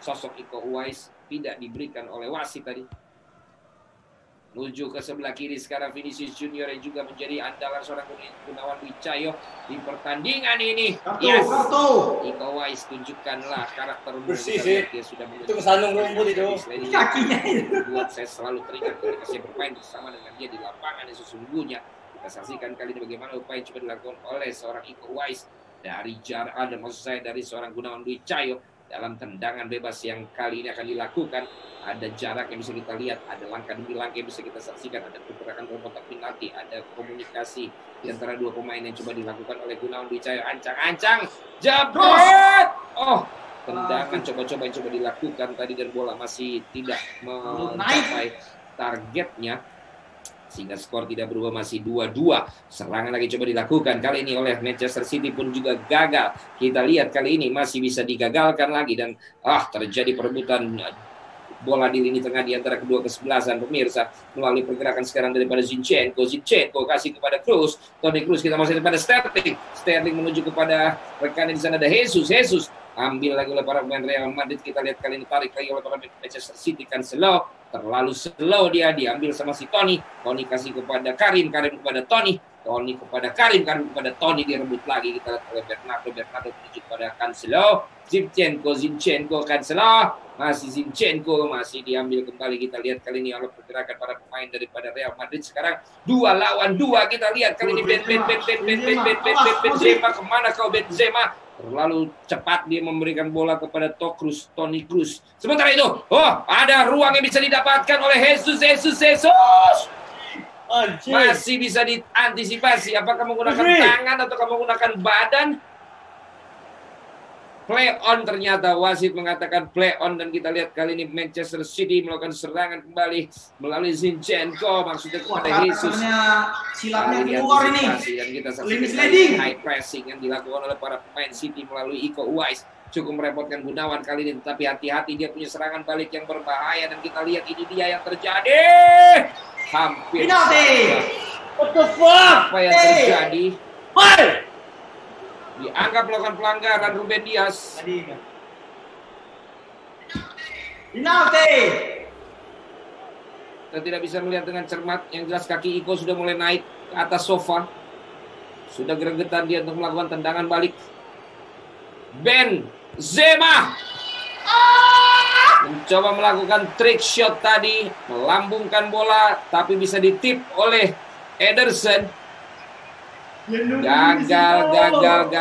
sosok Iko Uwais, tidak diberikan oleh wasit tadi. Menuju ke sebelah kiri sekarang Vinicius Junior yang juga menjadi andalan seorang Gunawan Dwi Cahyo di pertandingan ini. Kartu. Iko Uwais, tunjukkanlah karaktermu. Bersih sih. Dia sudah Itu kesandung rumput itu. Kakinya buat saya selalu teringat ketika saya bermain bersama dengan dia di lapangan yang sesungguhnya. Kita saksikan kali ini bagaimana upaya yang coba dilakukan oleh seorang Iko Uwais dari jarak, dan maksud saya dari seorang Gunawan Dwi Cahyo dalam tendangan bebas yang kali ini akan dilakukan. Ada jarak yang bisa kita lihat, ada langkah demi langkah yang bisa kita saksikan, ada pergerakan kotak penalti, ada komunikasi di antara dua pemain yang coba dilakukan oleh Gunawan Dwi Cahyo. Ancang-ancang, jebret! Oh, tendangan coba dilakukan tadi dan bola masih tidak mencapai targetnya, sehingga skor tidak berubah, masih 2-2. Serangan lagi coba dilakukan kali ini oleh Manchester City pun juga gagal. Kita lihat kali ini masih bisa digagalkan lagi, dan terjadi perebutan bola di lini tengah di antara kedua kesebelasan pemirsa, melalui pergerakan sekarang daripada Zinchenko kasih kepada Kroos, Toni Kroos, kita masih kepada Sterling menuju kepada rekannya di sana, ada Jesus ambil lagi oleh para pemain Real Madrid. Kita lihat kali ini tarik lagi oleh para Manchester City, kan terlalu slow, dia diambil sama si Toni kasih kepada Karim kepada Toni kepada Karim kepada Toni, direbut lagi. Kita lihat oleh Bernardo menuju kepada Cancelo, Zinchenko Cancelo, masih Zinchenko, masih diambil kembali. Kita lihat kali ini oleh pergerakan para pemain daripada Real Madrid sekarang 2 lawan 2. Kita lihat kali ini Benzema, kemana kau Benzema? Terlalu cepat dia memberikan bola kepada Toni Kroos. Sementara itu, ada ruang yang bisa didapatkan oleh Jesus. Masih bisa diantisipasi. Apakah menggunakan tangan atau menggunakan badan? Play on, ternyata wasit mengatakan play on, dan kita lihat kali ini Manchester City melakukan serangan kembali melalui Zinchenko, maksudnya kepada Jesus. Silapnya keluar ini. Dan kita saksikan high pressing yang dilakukan oleh para pemain City melalui Iko Uwais. Cukup merepotkan Gunawan kali ini, tetapi hati-hati, dia punya serangan balik yang berbahaya, dan kita lihat ini dia yang terjadi. Hampir penalti. What the fuck? Apa yang terjadi? Dianggap melakukan pelanggaran Ruben Dias. Penalti. Kita tidak bisa melihat dengan cermat. Yang jelas kaki Iko sudah mulai naik ke atas sofa. Sudah gregetan dia untuk melakukan tendangan balik. Benzema mencoba melakukan trick shot tadi, melambungkan bola, tapi bisa ditip oleh Ederson.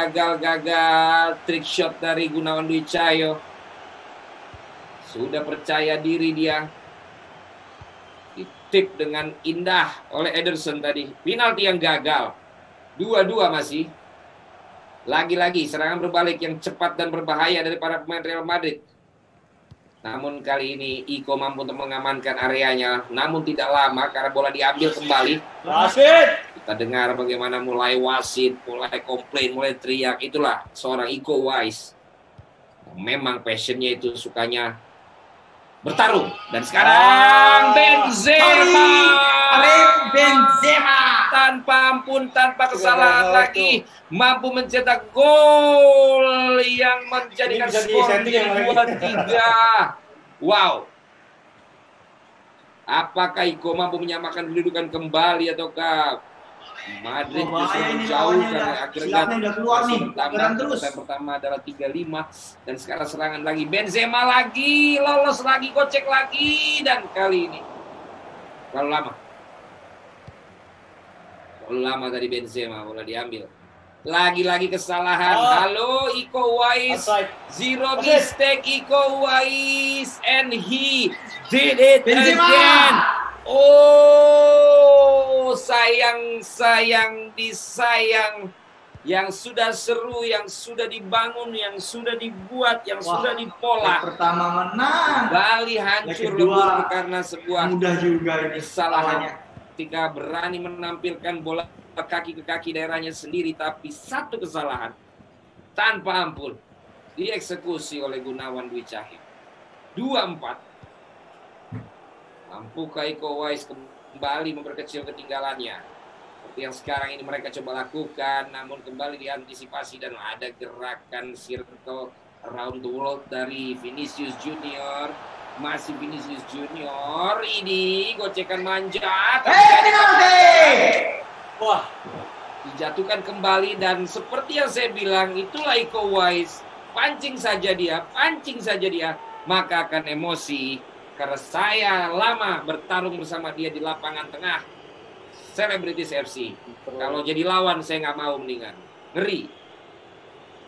Gagal trick shot dari Gunawan Dwi Cahyo. Sudah percaya diri dia, ditip dengan indah oleh Ederson tadi. Penalti yang gagal. 2-2 masih. Lagi-lagi serangan berbalik yang cepat dan berbahaya dari para pemain Real Madrid. Namun kali ini Iko mampu untuk mengamankan areanya, namun tidak lama karena bola diambil kembali. Wasit! Kita dengar bagaimana mulai wasit, mulai komplain, mulai teriak. Itulah seorang Iko Uwais. Memang passionnya itu sukanya bertarung. Dan sekarang Benzema tanpa ampun, tanpa kesalahan lagi, mampu mencetak gol yang menjadikan skor 2-3. Wow. Apakah Iko mampu menyamakan kedudukan kembali, ataukah Madrid justru menjauhkan? Akhirnya pertama adalah 3-5, dan sekarang serangan lagi. Benzema lagi, lolos lagi, gocek lagi, dan kali ini terlalu lama tadi Benzema, bola diambil. Lagi-lagi kesalahan. Halo Iko Uwais. Offside. Zero mistake Iko Uwais. And he did it Benzema! again. Oh, sayang disayang. Yang sudah seru, yang sudah dibangun, yang sudah dibuat, yang sudah dipola. Leg pertama menang. Bali hancur Leg kedua lebur karena sebuah mudah juga ini kesalahan. salahnya. Ketika berani menampilkan bola kaki ke kaki daerahnya sendiri, tapi satu kesalahan tanpa ampun dieksekusi oleh Gunawan Dwi Cahyo. 2-4. Mampukah Iko Uwais kembali memperkecil ketinggalannya? Seperti yang sekarang ini mereka coba lakukan, namun kembali diantisipasi dan ada gerakan circle around the world dari Vinicius Junior. Masih Vinicius Junior, ini gocekan manja. Wah, Dijatuhkan kembali dan seperti yang saya bilang, itulah Iko Uwais. Pancing saja dia, maka akan emosi. Karena saya lama bertarung bersama dia di lapangan tengah Celebrities FC. Kalau jadi lawan saya nggak mau, mendingan. Ngeri.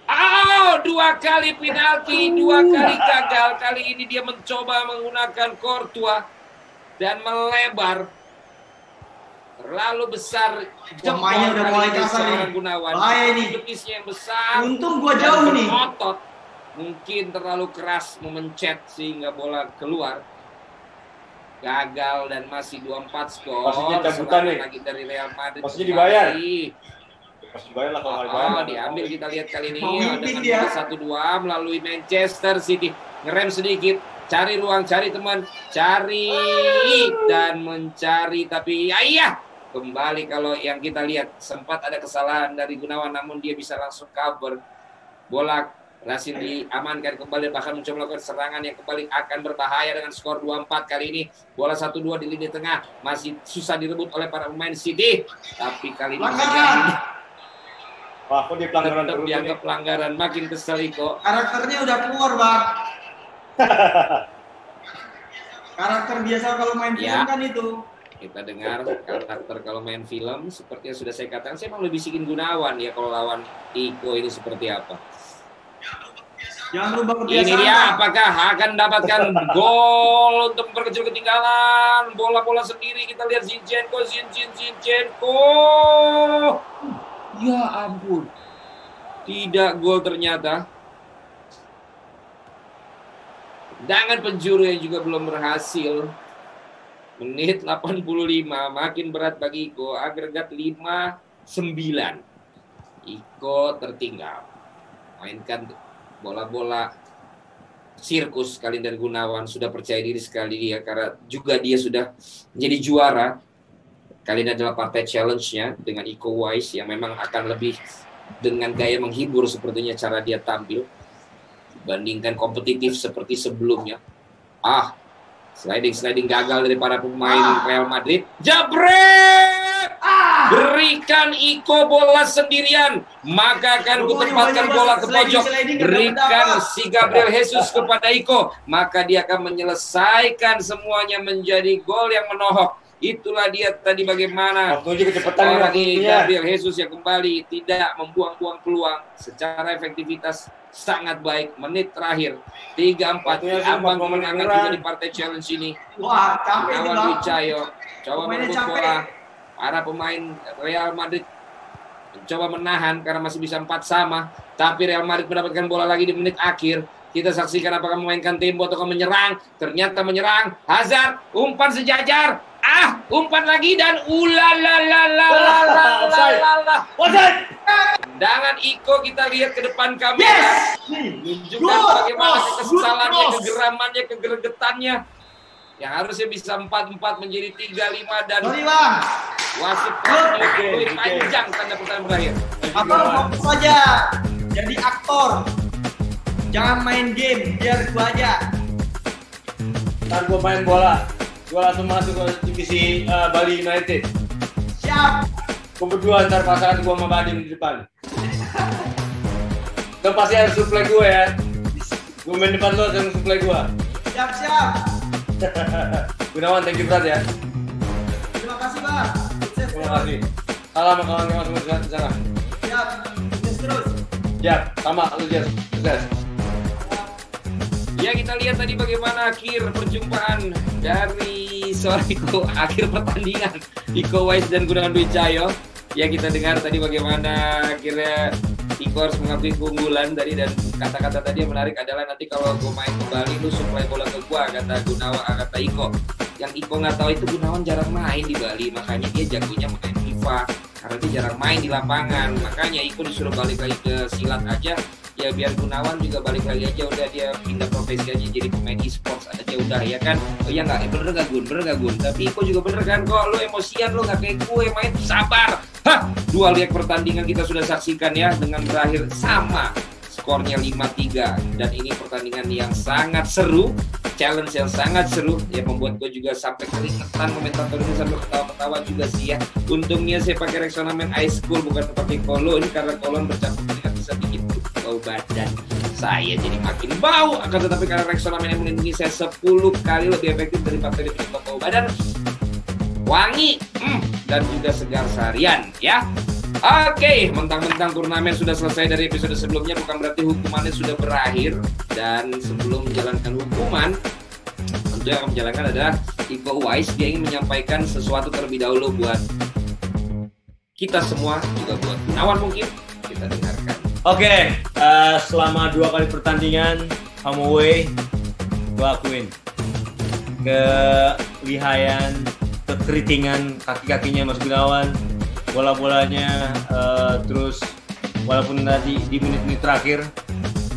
Oh, 2 kali penalti, 2 kali gagal. Kali ini dia mencoba menggunakan Courtois dan melebar. Terlalu besar Pemainnya udah mulai kasar nih. Gunawan. Bahaya ini. Betisnya yang besar. Untung gua jauh nih. Otot. Mungkin terlalu keras memencet sehingga bola keluar. Gagal dan masih 2-4 skor. Pastinya cabutan nih. Lagi dari Real Madrid. Pasti dibayar. Kembali. Pasti dibayar lah kalau nggak dibayar. Diambil kita lihat kali ini Pemimpin dengan dia. 1-2 melalui Manchester City. Ngerem sedikit, cari ruang, cari teman, cari dan mencari, tapi iya. Kembali kalau yang kita lihat sempat ada kesalahan dari Gunawan, namun dia bisa langsung cover. Bola berhasil diamankan kembali, bahkan mencoba melakukan serangan yang kembali akan berbahaya dengan skor 2-4 kali ini. Bola 1-2 di lini tengah masih susah direbut oleh para pemain City, tapi kali ini Wah, kok dia pelanggaran tetap terus dianggap ini? pelanggaran. Makin kesel Iko. Karakternya udah keluar, Bang. Karakter biasa kalau main film Ya. kan itu. Kita dengar karakter kalau main film seperti yang sudah saya katakan, saya emang lebih bisikin Gunawan ya kalau lawan Iko ini seperti apa. Jangan rubah kebiasaan. Ini dia, Bang. apakah akan mendapatkan gol untuk memperkecil ketinggalan? Bola-bola sendiri, kita lihat Zinchenko. Ya ampun. Tidak gol ternyata. Tendangan penjuru yang juga belum berhasil. Menit 85, makin berat bagi Iko. Agregat 5-9. Iko tertinggal. Mainkan bola-bola sirkus kali dari Gunawan. Sudah percaya diri sekali dia, karena juga dia sudah menjadi juara. Kali ini adalah partai challenge-nya dengan Iko Uwais yang memang akan lebih dengan gaya menghibur sepertinya cara dia tampil dibandingkan kompetitif seperti sebelumnya. Sliding gagal dari para pemain Real Madrid. Jabret! Berikan Iko bola sendirian, maka akan kutempatkan bola ke pojok. Berikan si Gabriel Jesus kepada Iko, maka dia akan menyelesaikan semuanya menjadi gol yang menohok. Itulah dia tadi bagaimana Waktunya kecepatan orang waktunya. ini Gabriel Jesus yang kembali tidak membuang-buang peluang, secara efektivitas sangat baik. Menit terakhir 3-4 Waktunya ambang 4 menit kemenangan kurang. juga di partai challenge ini. Wah, capek nih, Gunawan Bang. Dwi Cahyo coba Pemainnya merebut capek. bola. Para pemain Real Madrid mencoba menahan karena masih bisa 4 sama, tapi Real Madrid mendapatkan bola lagi di menit akhir. Kita saksikan apakah memainkan tempo atau menyerang. Ternyata menyerang. Hazard umpan sejajar. Umpan lagi dan tendangan Iko kita lihat ke depan kamera. Menunjukkan bagaimana kekesalannya, kegeramannya, kegeregetannya. Yang harusnya bisa 4-4 menjadi 3-5 dan Sorry, Bang. wasit menyetujui panjang tanda pertandingan berakhir. Abang fokus aja. Jadi aktor. Jangan main game, biar gua aja. Ntar gue main bola, gue langsung masuk ke divisi Bali United. Siap. Gue berdua ntar pasangan gue sama Badim di depan. Lo pasti harus supply gue ya. Gue main depan lo harus supply gue. Siap. Gunawan, thank you berat ya. Terima kasih, Bang. Sukses Terima terus. kasih. Salam kawan-kawan semua di sana. Siap. terus. Ya, sama lu Jas. Sukses. Ya, kita lihat tadi bagaimana akhir perjumpaan dari akhir pertandingan Iko Uwais dan Gunawan Dwi Cahyo. Ya, kita dengar tadi bagaimana akhirnya Iko harus mengakui keunggulan tadi, dan kata-kata tadi yang menarik adalah nanti kalau gue main kembali lu supply bola ke gua, kata Gunawan, kata Iko. Yang Iko nggak tahu itu Gunawan jarang main di Bali, makanya dia jagonya main FIFA karena dia jarang main di lapangan. Makanya Iko disuruh balik lagi ke silat aja, ya biar Gunawan juga balik lagi aja, udah dia pindah profesi aja jadi pemain e-sports aja udah, ya kan. Oh ya nggak, bener gak Gun? Tapi Iko juga bener kan, kok lu emosian, lu nggak kayak gue main sabar. Hah, 2 leg pertandingan kita sudah saksikan ya, dengan berakhir sama skornya 5-3, dan ini pertandingan yang sangat seru, challenge yang sangat seru ya, membuat gue juga sampai keringetan, komentator ini sampai ketawa-ketawa juga sih ya. Untungnya saya pakai Rexona Men Ice Cool, bukan pakai Kolon, karena Kolon bercampur dengan bisa bikin bau badan saya jadi makin bau. Akan tetapi karena Rexona Men yang melindungi saya 10 kali lebih efektif dari bakteri penyebab bau badan, wangi, dan juga segar seharian ya. Oke, mentang-mentang turnamen sudah selesai dari episode sebelumnya bukan berarti hukumannya sudah berakhir. Dan sebelum menjalankan hukuman, tentu yang akan menjalankan adalah Iko Uwais. Dia ingin menyampaikan sesuatu terlebih dahulu buat kita semua, juga buat Gunawan mungkin. Kita dengarkan. Oke, selama 2 kali pertandingan home away, gue akuin kelihayan, kekeritingan kaki-kakinya Mas Gunawan, bola-bolanya, terus walaupun tadi di menit-menit terakhir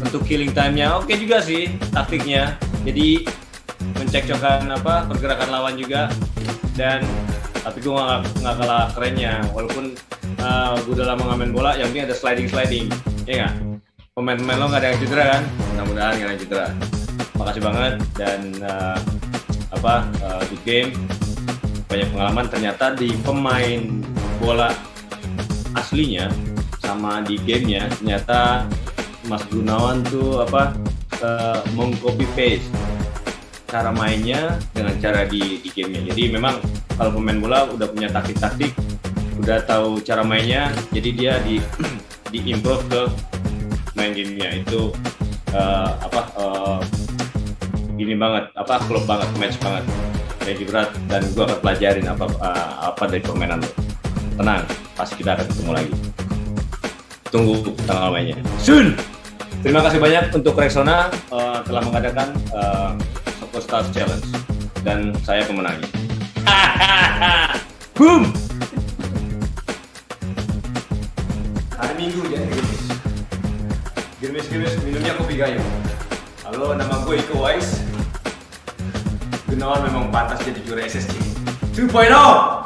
untuk killing time-nya oke juga sih taktiknya, jadi mencekcokkan pergerakan lawan juga, dan tapi gue nggak kalah kerennya, walaupun gue udah lama ngamen bola, yang penting ada sliding, ya nggak? Pemain-pemain lo nggak ada yang cedera kan? Mudah-mudahan nggak ada yang cedera. Makasih banget, dan good game, banyak pengalaman. Ternyata di pemain bola aslinya sama di gamenya, ternyata Mas Gunawan tuh meng-copy paste cara mainnya dengan cara di gamenya. Jadi memang kalau pemain bola udah punya taktik-taktik, udah tahu cara mainnya, jadi dia di improve ke main gamenya. Itu ini banget, klub banget, match banget. Thank you berat, dan gue akan pelajarin apa dari permainan lo. Tenang, pasti kita akan ketemu lagi. Tunggu tanggal mainnya soon. Terima kasih banyak untuk Rexona telah mengadakan Superstars Challenge, dan saya pemenangnya. Boom. Hari Minggu ya, Gerimis minumnya kopi gayo. Halo, nama gue Iko Uwais. Gunawan memang pantas jadi juara SSC 2.0.